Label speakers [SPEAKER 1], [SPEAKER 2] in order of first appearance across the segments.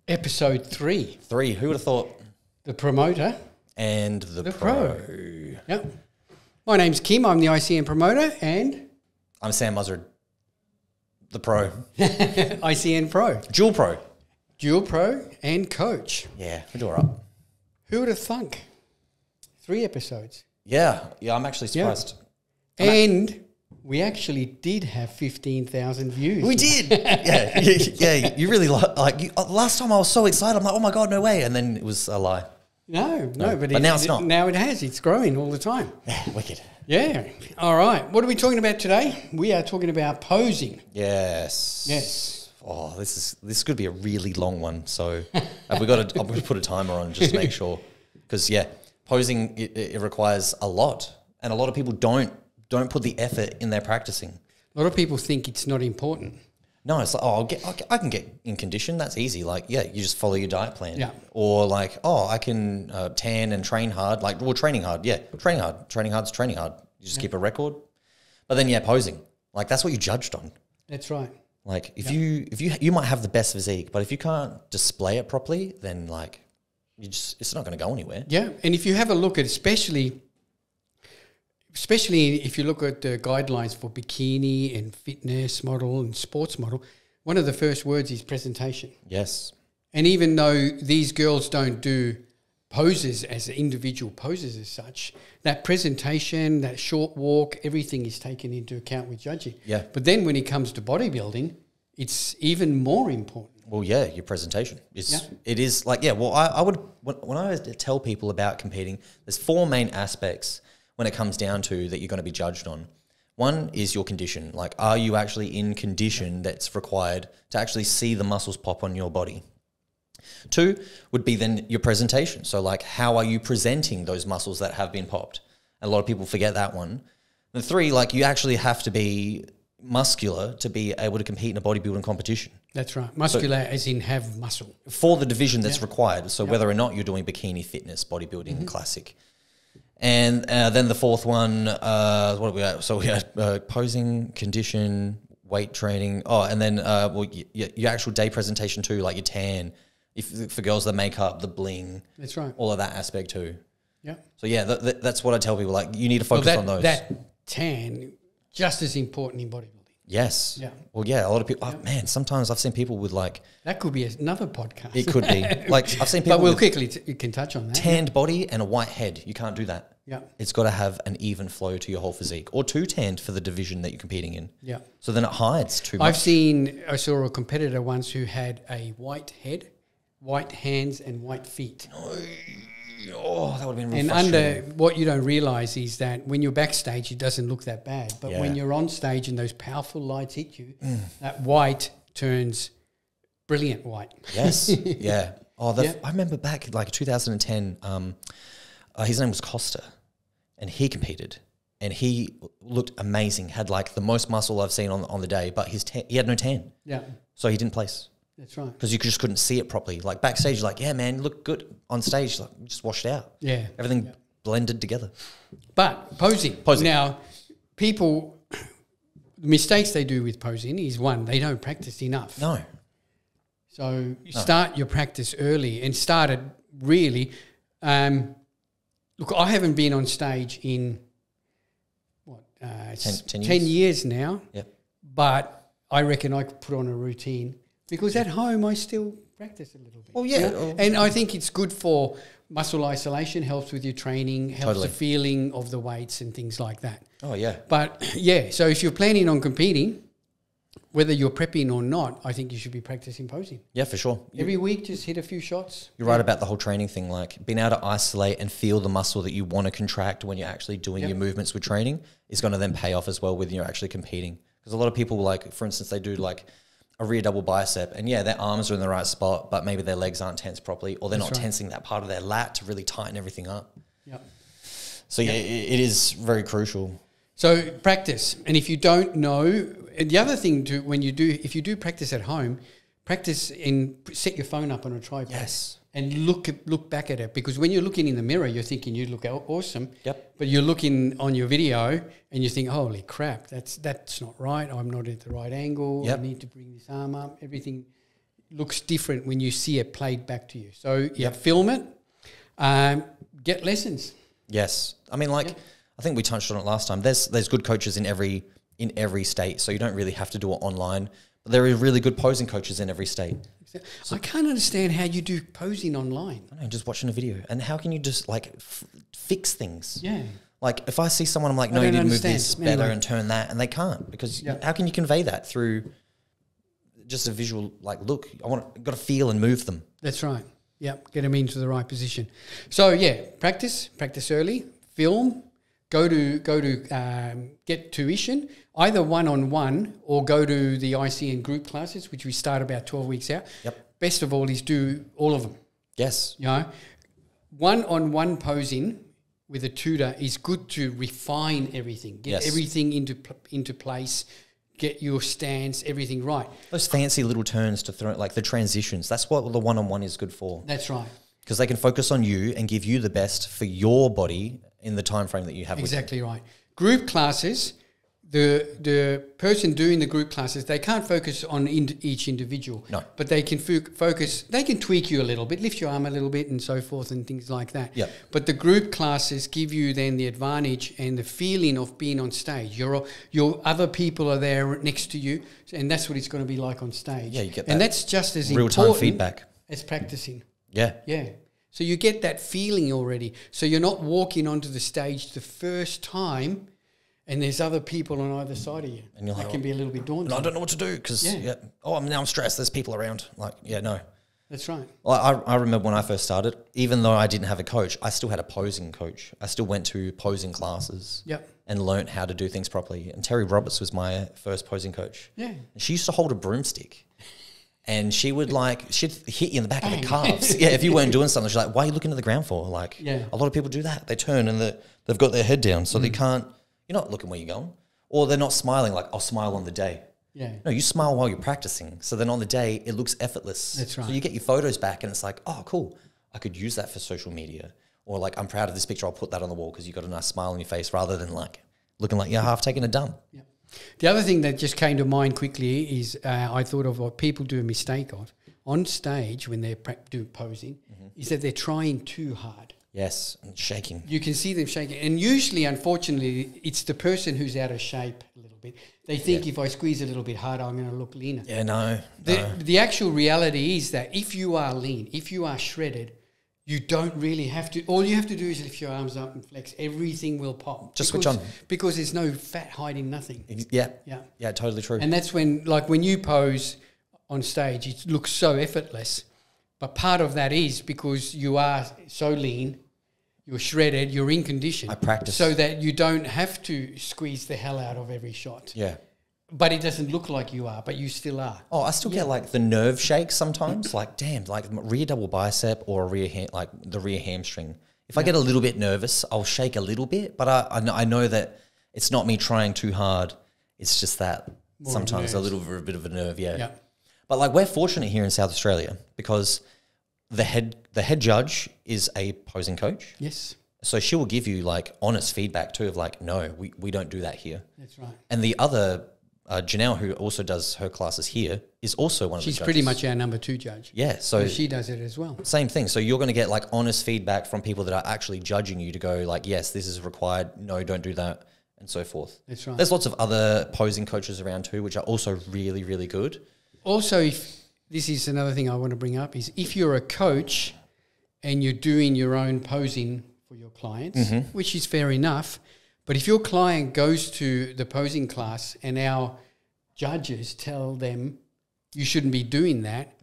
[SPEAKER 1] Episode 3.
[SPEAKER 2] 3. Who would have thought?
[SPEAKER 1] The Promoter.
[SPEAKER 2] And the Pro.
[SPEAKER 1] Yep. My name's Kim. I'm the ICN Promoter and...
[SPEAKER 2] I'm Sam Muzzard, the Pro.
[SPEAKER 1] ICN Pro.
[SPEAKER 2] Dual Pro.
[SPEAKER 1] Dual Pro and Coach.
[SPEAKER 2] Yeah, we do all right.
[SPEAKER 1] Who would have thunk? 3 episodes.
[SPEAKER 2] Yeah, I'm actually surprised.
[SPEAKER 1] Yeah. And we actually did have 15,000 views.
[SPEAKER 2] We did. Yeah. You really last time I was so excited. I'm like, oh my God, no way. And then it was a lie.
[SPEAKER 1] No, but
[SPEAKER 2] now it's not.
[SPEAKER 1] Now it has. It's growing all the time.
[SPEAKER 2] Yeah, wicked.
[SPEAKER 1] Yeah. All right. What are we talking about today? We are talking about posing.
[SPEAKER 2] Yes. Oh, this could be a really long one. So I'm going to put a timer on just to make sure. Because, posing, it requires a lot. And a lot of people don't put the effort in their practicing.
[SPEAKER 1] A lot of people think it's not important.
[SPEAKER 2] No, it's like, I can get in condition. That's easy. Like, you just follow your diet plan.
[SPEAKER 1] Yeah.
[SPEAKER 2] Or like, I can tan and train hard. Like, well, training hard. Yeah, training hard. Training hard's training hard. You just keep a record. But then, posing. Like, that's what you judged on.
[SPEAKER 1] That's right.
[SPEAKER 2] Like, if you might have the best physique, but if you can't display it properly, then like, it's not going to go anywhere.
[SPEAKER 1] Yeah, and if you have a look at, especially if you look at the guidelines for bikini and fitness model and sports model, one of the first words is presentation.
[SPEAKER 2] Yes.
[SPEAKER 1] And even though these girls don't do poses as individual poses as such, that presentation, that short walk, everything is taken into account with judging.
[SPEAKER 2] Yeah.
[SPEAKER 1] But then when it comes to bodybuilding, it's even more important.
[SPEAKER 2] Well, your presentation it is like, well, I would, when I tell people about competing, there's 4 main aspects when it comes down to that you're going to be judged on. One is your condition. Like, are you actually in condition that's required to actually see the muscles pop on your body? 2 would be then your presentation. So like, how are you presenting those muscles that have been popped? And a lot of people forget that one. And 3, like, you actually have to be muscular to be able to compete in a bodybuilding competition.
[SPEAKER 1] That's right. Muscular as in have muscle.
[SPEAKER 2] For the division that's required. So whether or not you're doing bikini, fitness, bodybuilding, classic. And then the 4th one, what are we at? So we had posing, condition, weight training. Oh, and then your actual day presentation too, like your tan. For girls, the makeup, the bling. That's right. All of that aspect too.
[SPEAKER 1] Yeah.
[SPEAKER 2] So that's what I tell people. Like, you need to focus on those.
[SPEAKER 1] That tan, just as important in bodybuilding.
[SPEAKER 2] Yes. Yeah. Well, a lot of people. Oh, man, sometimes I've seen people with like.
[SPEAKER 1] That could be another podcast.
[SPEAKER 2] It could be. Like, I've seen people.
[SPEAKER 1] But we'll quickly can touch on that.
[SPEAKER 2] Tanned body and a white head. You can't do that.
[SPEAKER 1] Yeah.
[SPEAKER 2] It's got to have an even flow to your whole physique, or too tanned for the division that you're competing in.
[SPEAKER 1] Yeah.
[SPEAKER 2] So then it hides too much.
[SPEAKER 1] I saw a competitor once who had a white head, white hands, and white feet.
[SPEAKER 2] Oh, that would have been
[SPEAKER 1] really
[SPEAKER 2] frustrating.
[SPEAKER 1] And what you don't realise is that when you're backstage, it doesn't look that bad. But when you're on stage and those powerful lights hit you, that white turns brilliant white.
[SPEAKER 2] Yes. Yeah. Oh, I remember back like 2010, his name was Costa, and he competed. And he looked amazing, had like the most muscle I've seen on the day, but he had no tan. Yeah. So he didn't place.
[SPEAKER 1] That's right.
[SPEAKER 2] Because you just couldn't see it properly. Like backstage, like, yeah, man, you look good. On stage, like, just washed out.
[SPEAKER 1] Yeah.
[SPEAKER 2] Everything blended together.
[SPEAKER 1] But posing. Now, people, the mistakes they do with posing is, one, they don't practice enough.
[SPEAKER 2] No.
[SPEAKER 1] So start your practice early and started really. Look, I haven't been on stage in, 10 years now. Yep. But I reckon I could put on a routine. Because at home, I still practice a little bit.
[SPEAKER 2] Well, yeah.
[SPEAKER 1] And I think it's good for muscle isolation, helps with your training, helps the feeling of the weights and things like that.
[SPEAKER 2] Oh, yeah.
[SPEAKER 1] But, so if you're planning on competing, whether you're prepping or not, I think you should be practicing posing.
[SPEAKER 2] Yeah, for sure.
[SPEAKER 1] Every week, just hit a few shots.
[SPEAKER 2] You're right about the whole training thing. Like, being able to isolate and feel the muscle that you want to contract when you're actually doing your movements with training is going to then pay off as well when you're actually competing. Because a lot of people, like, for instance, they do, like, a rear double bicep, and their arms are in the right spot, but maybe their legs aren't tense properly, or they're not tensing that part of their lat to really tighten everything up. Yep. So it is very crucial.
[SPEAKER 1] So practice, and if you don't know, and the other thing to if you do practice at home, practice and set your phone up on a tripod.
[SPEAKER 2] Yes.
[SPEAKER 1] And look back at it, because when you're looking in the mirror, you're thinking you look awesome.
[SPEAKER 2] Yep.
[SPEAKER 1] But you're looking on your video and you think, holy crap, that's not right. I'm not at the right angle.
[SPEAKER 2] Yep.
[SPEAKER 1] I need to bring this arm up. Everything looks different when you see it played back to you. So film it, get lessons.
[SPEAKER 2] Yes. I mean, like, I think we touched on it last time. There's good coaches in every state, so you don't really have to do it online. But there are really good posing coaches in every state.
[SPEAKER 1] So I can't understand how you do posing online.
[SPEAKER 2] I know, just watching a video. And how can you just, like, fix things?
[SPEAKER 1] Yeah.
[SPEAKER 2] Like, if I see someone, I'm like, no, you need to move this better
[SPEAKER 1] anyway.
[SPEAKER 2] and turn that, and they can't, because how can you convey that through just a visual, like, look? Got to feel and move them.
[SPEAKER 1] That's right. Yep, get them into the right position. So practice early, film, go to get tuition, either one-on-one or go to the ICN group classes, which we start about 12 weeks out.
[SPEAKER 2] Yep.
[SPEAKER 1] Best of all is do all of them.
[SPEAKER 2] Yes.
[SPEAKER 1] You know, one-on-one posing with a tutor is good to refine everything, get everything into place, get your stance, everything right.
[SPEAKER 2] Those fancy little turns to throw, like the transitions, that's what the one-on-one is good for.
[SPEAKER 1] That's right.
[SPEAKER 2] Because they can focus on you and give you the best for your body in the time frame that you have.
[SPEAKER 1] Exactly right. Group classes, the person doing the group classes, they can't focus on each individual.
[SPEAKER 2] No.
[SPEAKER 1] But they can focus, they can tweak you a little bit, lift your arm a little bit and so forth and things like that.
[SPEAKER 2] Yeah.
[SPEAKER 1] But the group classes give you then the advantage and the feeling of being on stage. Your other people are there next to you, and that's what it's going to be like on stage.
[SPEAKER 2] Yeah, you get that.
[SPEAKER 1] And that's just as
[SPEAKER 2] real-time
[SPEAKER 1] important
[SPEAKER 2] feedback
[SPEAKER 1] as practicing.
[SPEAKER 2] Yeah.
[SPEAKER 1] Yeah. So you get that feeling already. So you're not walking onto the stage the first time and there's other people on either side of you. And that can be a little bit daunting.
[SPEAKER 2] I don't know what to do because, now I'm stressed. There's people around. Like, no.
[SPEAKER 1] That's right.
[SPEAKER 2] Well, I remember when I first started, even though I didn't have a coach, I still had a posing coach. I still went to posing classes and learnt how to do things properly. And Terry Roberts was my first posing coach.
[SPEAKER 1] Yeah.
[SPEAKER 2] And she used to hold a broomstick. And she would she'd hit you in the back of the calves. If you weren't doing something, she's like, why are you looking to the ground for? Like, a lot of people do that. They turn and they've got their head down. So they can't, you're not looking where you're going. Or they're not smiling like, I'll smile on the day.
[SPEAKER 1] Yeah.
[SPEAKER 2] No, you smile while you're practicing. So then on the day, it looks effortless.
[SPEAKER 1] That's right.
[SPEAKER 2] So you get your photos back and it's like, oh, cool. I could use that for social media. Or like, I'm proud of this picture. I'll put that on the wall because you've got a nice smile on your face rather than like looking like you're half taking a dump.
[SPEAKER 1] Yeah. The other thing that just came to mind quickly is I thought of what people do a mistake of on stage when they're doing posing is that they're trying too hard.
[SPEAKER 2] Yes, and shaking.
[SPEAKER 1] You can see them shaking. And usually, unfortunately, it's the person who's out of shape a little bit. They think if I squeeze a little bit harder, I'm going to look leaner.
[SPEAKER 2] Yeah, no.
[SPEAKER 1] The actual reality is that if you are lean, if you are shredded, you don't really have to. All you have to do is lift your arms up and flex. Everything will pop.
[SPEAKER 2] Just switch on.
[SPEAKER 1] Because there's no fat hiding nothing.
[SPEAKER 2] Yeah, totally true.
[SPEAKER 1] And that's when you pose on stage, it looks so effortless. But part of that is because you are so lean, you're shredded, you're in condition.
[SPEAKER 2] I practice.
[SPEAKER 1] So that you don't have to squeeze the hell out of every shot.
[SPEAKER 2] Yeah.
[SPEAKER 1] But it doesn't look like you are, but you still are.
[SPEAKER 2] Oh, I still get like the nerve shakes sometimes. Like, damn, like rear double bicep or the rear hamstring. If I get a little bit nervous, I'll shake a little bit. But I know that it's not me trying too hard. It's just that sometimes a bit of a nerve, yeah. But like we're fortunate here in South Australia because the head judge is a posing coach.
[SPEAKER 1] Yes.
[SPEAKER 2] So she will give you like honest feedback too of like, no, we don't do that here.
[SPEAKER 1] That's right.
[SPEAKER 2] And the other, Janelle, who also does her classes here, is also one of the judges.
[SPEAKER 1] She's pretty much our number 2 judge.
[SPEAKER 2] Yeah. So
[SPEAKER 1] she does it as well.
[SPEAKER 2] Same thing. So you're going to get like honest feedback from people that are actually judging you to go like, yes, this is required. No, don't do that. And so forth.
[SPEAKER 1] That's right.
[SPEAKER 2] There's lots of other posing coaches around too, which are also really, really good.
[SPEAKER 1] Also, if this is another thing I want to bring up, is if you're a coach and you're doing your own posing for your clients, which is fair enough, but if your client goes to the posing class and our judges tell them you shouldn't be doing that,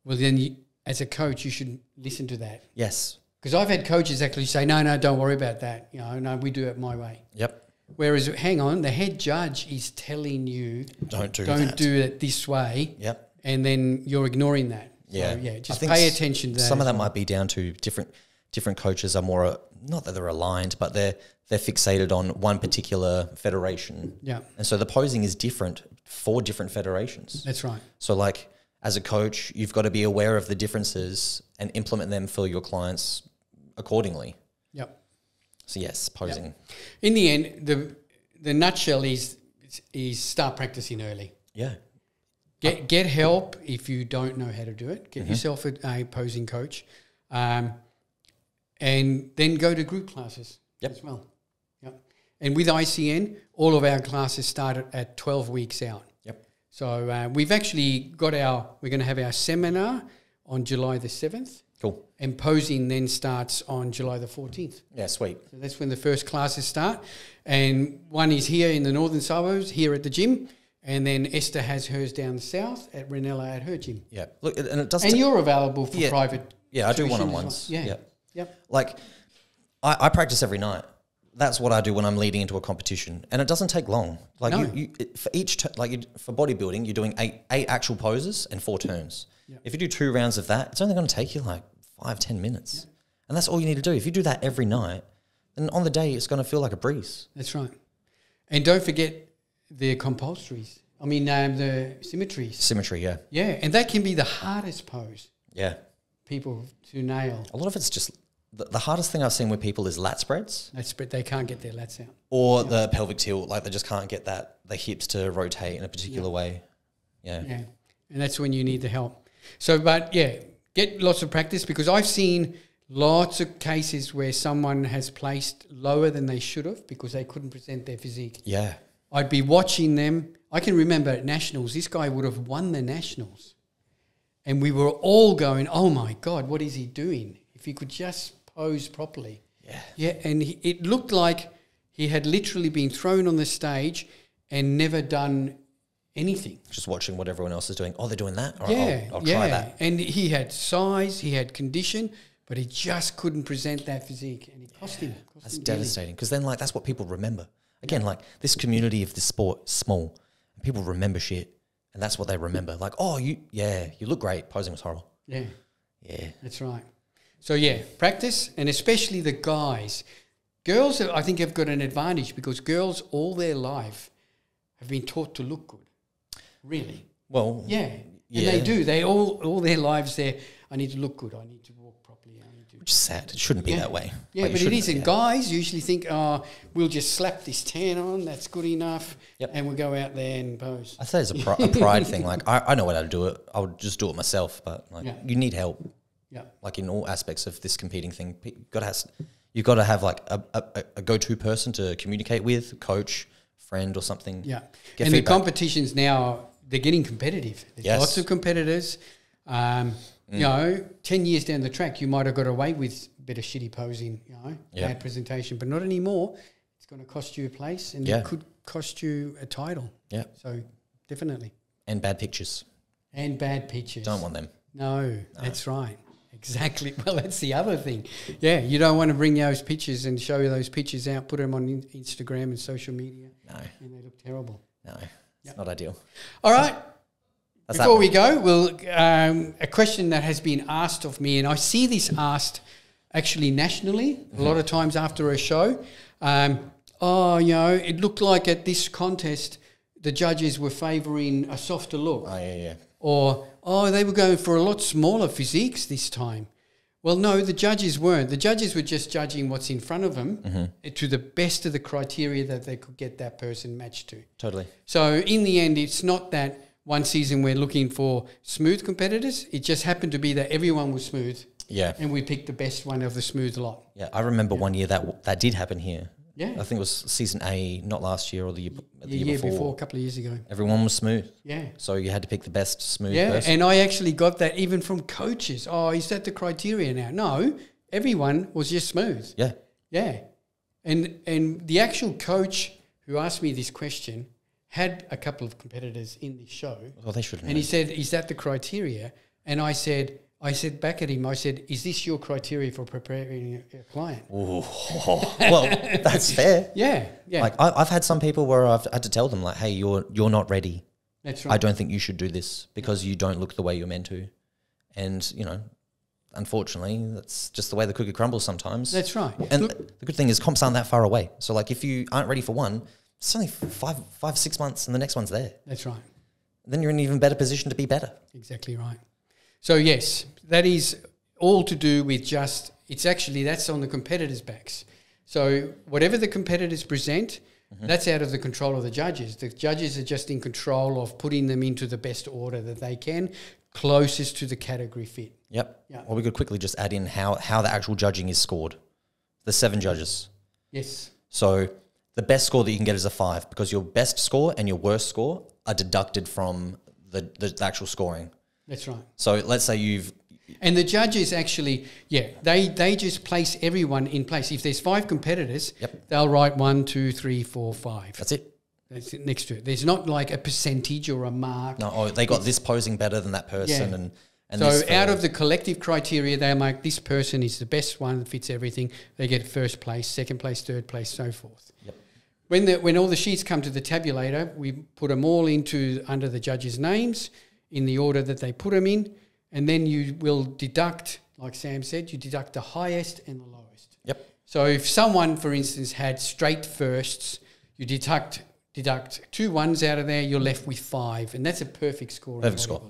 [SPEAKER 1] well then as a coach you should listen to that.
[SPEAKER 2] Yes.
[SPEAKER 1] Because I've had coaches actually say, no, don't worry about that. No, we do it my way.
[SPEAKER 2] Yep.
[SPEAKER 1] Whereas, hang on, the head judge is telling you,
[SPEAKER 2] don't do
[SPEAKER 1] it this way.
[SPEAKER 2] Yep.
[SPEAKER 1] And then you're ignoring that.
[SPEAKER 2] Yeah.
[SPEAKER 1] So, just pay attention to that.
[SPEAKER 2] Some of that might be down to different coaches are more, not that they're aligned, but they're fixated on one particular federation.
[SPEAKER 1] Yeah.
[SPEAKER 2] And so the posing is different for different federations.
[SPEAKER 1] That's right.
[SPEAKER 2] So like as a coach, you've got to be aware of the differences and implement them for your clients accordingly.
[SPEAKER 1] Yep.
[SPEAKER 2] So yes, posing.
[SPEAKER 1] Yep. In the end, the nutshell is start practicing early.
[SPEAKER 2] Yeah.
[SPEAKER 1] Get help if you don't know how to do it. Get yourself a posing coach, and then go to group classes as well. Yep. And with ICN, all of our classes start at 12 weeks out.
[SPEAKER 2] Yep.
[SPEAKER 1] So we've actually got we're going to have our seminar on July the 7th.
[SPEAKER 2] Cool.
[SPEAKER 1] And posing then starts on July the 14th.
[SPEAKER 2] Yeah, sweet.
[SPEAKER 1] So that's when the first classes start. And one is here in the northern suburbs, here at the gym. And then Esther has hers down the south at Renella at her gym.
[SPEAKER 2] Yeah. Look, and it does.
[SPEAKER 1] And you're available for private.
[SPEAKER 2] Yeah, I do
[SPEAKER 1] tuition
[SPEAKER 2] one-on-ones.
[SPEAKER 1] well.
[SPEAKER 2] Yeah.
[SPEAKER 1] Yep.
[SPEAKER 2] Like, I practice every night. That's what I do when I'm leading into a competition, and it doesn't take long. Like for for bodybuilding, you're doing eight actual poses and 4 turns. Yep. If you do 2 rounds of that, it's only going to take you like 5-10 minutes, and that's all you need to do. If you do that every night, then on the day it's going to feel like a breeze.
[SPEAKER 1] That's right. And don't forget the compulsories. I mean, the symmetries.
[SPEAKER 2] Symmetry, yeah.
[SPEAKER 1] Yeah, and that can be the hardest pose.
[SPEAKER 2] Yeah.
[SPEAKER 1] People to nail.
[SPEAKER 2] A lot of it's just the hardest thing I've seen with people is lat spreads.
[SPEAKER 1] Lat spread, they can't get their lats out.
[SPEAKER 2] Or the pelvic tilt, like they just can't get the hips to rotate in a particular way. Yeah.
[SPEAKER 1] Yeah, and that's when you need the help. So, but yeah, get lots of practice, because I've seen lots of cases where someone has placed lower than they should have because they couldn't present their physique.
[SPEAKER 2] Yeah.
[SPEAKER 1] I'd be watching them. I can remember at Nationals, this guy would have won the Nationals. And we were all going, oh my God, what is he doing? If he could just pose properly. Yeah. Yeah, and it looked like he had literally been thrown on the stage and never done anything.
[SPEAKER 2] Just watching what everyone else is doing. Oh, they're doing that? All
[SPEAKER 1] right,
[SPEAKER 2] I'll try that.
[SPEAKER 1] And he had size, he had condition, but he just couldn't present that physique, and it cost him.
[SPEAKER 2] That's devastating, because then that's what people remember. Again, this community of this sport is small, and people remember shit, and that's what they remember. Like, oh, you look great. Posing was horrible.
[SPEAKER 1] Yeah.
[SPEAKER 2] Yeah.
[SPEAKER 1] That's right. So, yeah, practice, and especially the guys. Girls, I think, have got an advantage, because girls all their life have been taught to look good. Really.
[SPEAKER 2] Well,
[SPEAKER 1] yeah. And they do. They all their lives, I need to look good. I need to walk properly.
[SPEAKER 2] Which is sad. It shouldn't be that way.
[SPEAKER 1] Yeah, but it isn't. Guys usually think, oh, we'll just slap this tan on. That's good enough. Yep. And we'll go out there and pose.
[SPEAKER 2] I say it's a pride thing. Like, I know how to do it. I would just do it myself. But you need help. Yeah. Like in all aspects of this competing thing, you've got to have like a go-to person to communicate with, coach, friend or something.
[SPEAKER 1] Yeah. And the competitions now, they're getting competitive. There's lots of competitors. You know, 10 years down the track, you might have got away with a bit of shitty posing, bad presentation, but not anymore. It's going to cost you a place, and it could cost you a title. Yeah. So definitely.
[SPEAKER 2] And bad pictures.
[SPEAKER 1] And bad pictures.
[SPEAKER 2] Don't want them.
[SPEAKER 1] No, that's right. Exactly. Well, that's the other thing. Yeah, you don't want to bring those pictures and show those pictures out, put them on Instagram and social media. No. And they look terrible.
[SPEAKER 2] No, it's not ideal.
[SPEAKER 1] All right. Before we go, a question that has been asked of me, and I see this asked actually nationally a lot of times after a show. It looked like at this contest the judges were favouring a softer look.
[SPEAKER 2] Oh, yeah.
[SPEAKER 1] Or, they were going for a lot smaller physiques this time. Well, no, the judges weren't. The judges were just judging what's in front of them to the best of the criteria that they could get that person matched to.
[SPEAKER 2] Totally.
[SPEAKER 1] So in the end, it's not that one season we're looking for smooth competitors. It just happened to be that everyone was smooth. Yeah. And we picked the best one of the smooth lot.
[SPEAKER 2] Yeah, I remember one year that did happen here.
[SPEAKER 1] Yeah.
[SPEAKER 2] I think it was season A, not last year or the year
[SPEAKER 1] before, a couple of years ago.
[SPEAKER 2] Everyone was smooth.
[SPEAKER 1] Yeah.
[SPEAKER 2] So you had to pick the best smooth person.
[SPEAKER 1] And I actually got that even from coaches. Oh, is that the criteria now? No, everyone was just smooth.
[SPEAKER 2] Yeah.
[SPEAKER 1] Yeah. And the actual coach who asked me this question had a couple of competitors in this show.
[SPEAKER 2] Well, they shouldn't.
[SPEAKER 1] And he said, is that the criteria? And I said back at him, I said, is this your criteria for preparing a client?
[SPEAKER 2] Ooh. Well, that's fair.
[SPEAKER 1] Yeah.
[SPEAKER 2] Like I've had some people where I've had to tell them, like, hey, you're not ready.
[SPEAKER 1] That's right.
[SPEAKER 2] I don't think you should do this because you don't look the way you're meant to. And, unfortunately, that's just the way the cookie crumbles sometimes.
[SPEAKER 1] That's right.
[SPEAKER 2] And the good thing is comps aren't that far away. So, like, if you aren't ready for one, it's only 5-6 months and the next one's there.
[SPEAKER 1] That's right.
[SPEAKER 2] Then you're in an even better position to be better.
[SPEAKER 1] Exactly right. So, yes, that is all to do with that's on the competitors' backs. So whatever the competitors present, That's out of the control of the judges. The judges are just in control of putting them into the best order that they can, closest to the category fit.
[SPEAKER 2] Yep. Well, we could quickly just add in how the actual judging is scored. There's 7 judges.
[SPEAKER 1] Yes.
[SPEAKER 2] So the best score that you can get is a 5 because your best score and your worst score are deducted from the actual scoring.
[SPEAKER 1] That's right.
[SPEAKER 2] So let's say you've...
[SPEAKER 1] And the judges actually, they just place everyone in place. If there's 5 competitors, they'll write 1, 2, 3, 4, 5.
[SPEAKER 2] That's it.
[SPEAKER 1] That's it next to it. There's not like a percentage or a mark.
[SPEAKER 2] No, they got this posing better than that person.
[SPEAKER 1] Yeah.
[SPEAKER 2] And
[SPEAKER 1] so
[SPEAKER 2] this
[SPEAKER 1] out of the collective criteria, they make this person is the best one that fits everything. They get first place, second place, third place, so forth.
[SPEAKER 2] Yep.
[SPEAKER 1] When all the sheets come to the tabulator, we put them all under the judges' names in the order that they put them in, and then you will deduct, like Sam said, you deduct the highest and the lowest.
[SPEAKER 2] Yep.
[SPEAKER 1] So if someone, for instance, had straight firsts, you deduct 2 1s out of there, you're left with 5, and that's a perfect score.
[SPEAKER 2] Perfect score.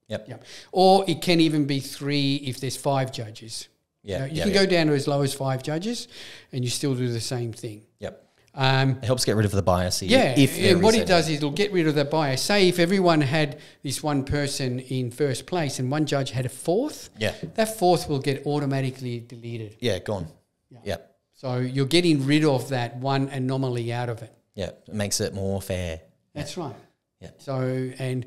[SPEAKER 2] Yep.
[SPEAKER 1] Or it can even be 3 if there's 5 judges.
[SPEAKER 2] Yeah.
[SPEAKER 1] You can go down to as low as 5 judges, and you still do the same thing.
[SPEAKER 2] Yep. It helps get rid of the bias.
[SPEAKER 1] And what it does is it'll get rid of that bias. Say if everyone had this one person in first place and one judge had a 4th, that 4th will get automatically deleted.
[SPEAKER 2] Yeah, gone. Yeah.
[SPEAKER 1] So you're getting rid of that one anomaly out of it.
[SPEAKER 2] Yeah, it makes it more fair.
[SPEAKER 1] That's right.
[SPEAKER 2] Yeah.
[SPEAKER 1] So and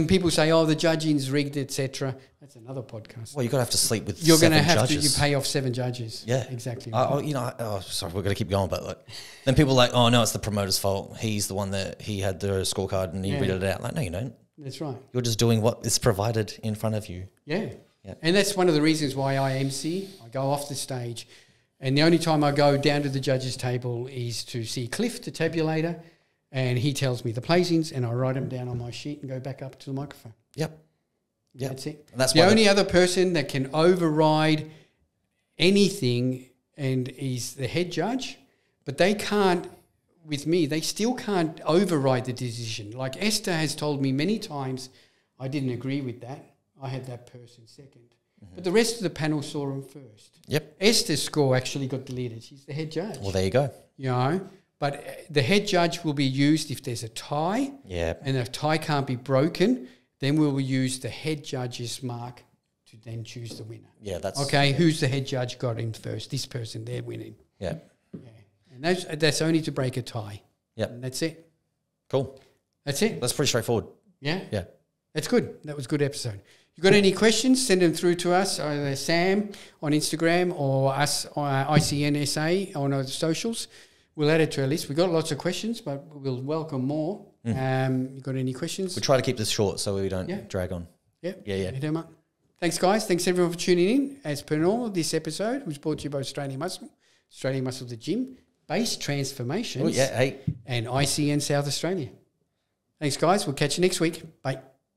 [SPEAKER 1] people say, oh, the judging's rigged, etc. That's another podcast.
[SPEAKER 2] Well, you're gonna have to sleep with.
[SPEAKER 1] You're going to
[SPEAKER 2] 7
[SPEAKER 1] have
[SPEAKER 2] judges.
[SPEAKER 1] you pay off 7 judges.
[SPEAKER 2] Yeah,
[SPEAKER 1] exactly.
[SPEAKER 2] Sorry, we're gonna keep going, but like, then people are like, oh no, it's the promoter's fault. He's the one that he had the scorecard and he read it out. Like, no, you don't.
[SPEAKER 1] That's right.
[SPEAKER 2] You're just doing what is provided in front of you.
[SPEAKER 1] Yeah. And that's one of the reasons why I MC. I go off the stage, and the only time I go down to the judges' table is to see Cliff, the tabulator. And he tells me the placings, and I write them down on my sheet and go back up to the microphone.
[SPEAKER 2] Yep.
[SPEAKER 1] That's it.
[SPEAKER 2] And that's
[SPEAKER 1] the only other person that can override anything and is the head judge, but they can't, with me, they still can't override the decision. Like Esther has told me many times, I didn't agree with that. I had that person second. But the rest of the panel saw him first.
[SPEAKER 2] Yep.
[SPEAKER 1] Esther's score actually got deleted. She's the head judge.
[SPEAKER 2] Well, there you go.
[SPEAKER 1] You know? But the head judge will be used if there's a tie.
[SPEAKER 2] Yeah.
[SPEAKER 1] And if tie can't be broken, then we will use the head judge's mark to then choose the winner.
[SPEAKER 2] Yeah, that's...
[SPEAKER 1] Okay, who's the head judge got in first? This person, they're winning.
[SPEAKER 2] Yeah.
[SPEAKER 1] And that's only to break a tie.
[SPEAKER 2] Yeah.
[SPEAKER 1] And that's it.
[SPEAKER 2] Cool.
[SPEAKER 1] That's it.
[SPEAKER 2] That's pretty straightforward.
[SPEAKER 1] Yeah?
[SPEAKER 2] Yeah.
[SPEAKER 1] That's good. That was a good episode. You got any questions, send them through to us, either Sam on Instagram or us on ICNSA on our socials. We'll add it to our list. We've got lots of questions, but we'll welcome more. You got any questions?
[SPEAKER 2] We try to keep this short so we don't drag on.
[SPEAKER 1] Yeah.
[SPEAKER 2] Hit
[SPEAKER 1] them up. Thanks, guys. Thanks, everyone, for tuning in. As per normal, this episode was brought to you by Australian Muscle the Gym, Base Transformations, and ICN South Australia. Thanks, guys. We'll catch you next week. Bye.